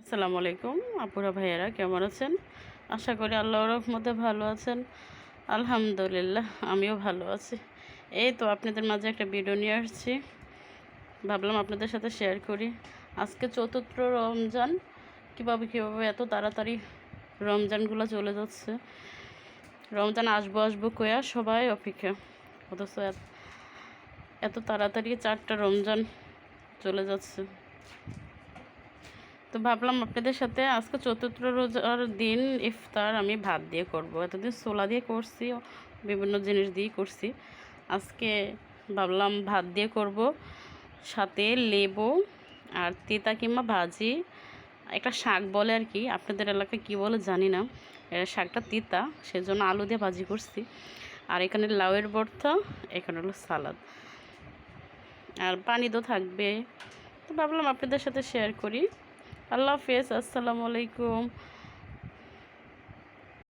আসসালামু আলাইকুম আপুরা ভাইয়েরা, কেমন আছেন? আশা করি আল্লাহর রহমতে ভালো আছেন। আলহামদুলিল্লাহ, আমিও ভালো আছি। এই তো আপনাদের মাঝে একটা ভিডিও নিয়ে আসছি, ভাবলাম আপনাদের সাথে শেয়ার করি। আজকে চতুর্থ রমজান। কীভাবে এত তাড়াতাড়ি রমজানগুলো চলে যাচ্ছে। রমজান আসবো আসবো কয়া সবাই অপেক্ষা, অথচ এত তাড়াতাড়ি 4টা রমজান চলে যাচ্ছে। তো ভাবলাম আপনাদের সাথে আজকে চতুর্থ রোজার দিন ইফতার আমি ভাত দিয়ে করব। এতদিন ছোলা দিয়ে করছি, বিভিন্ন জিনিস দিয়ে করছি। আজকে ভাবলাম ভাত দিয়ে করব, সাথে লেবু আর তিতা কিংবা ভাজি, একটা শাক বলে আর কি, আপনাদের এলাকায় কী বলে জানি না। শাকটা তিতা, সেজন্য আলু দিয়ে ভাজি করছি। আর এখানে লাউয়ের ভর্তা, এখানে হলো সালাদ, আর পানি তো থাকবে। তো ভাবলাম আপনাদের সাথে শেয়ার করি। আল্লাহ হাফেজ, আসসালামু আলাইকুম।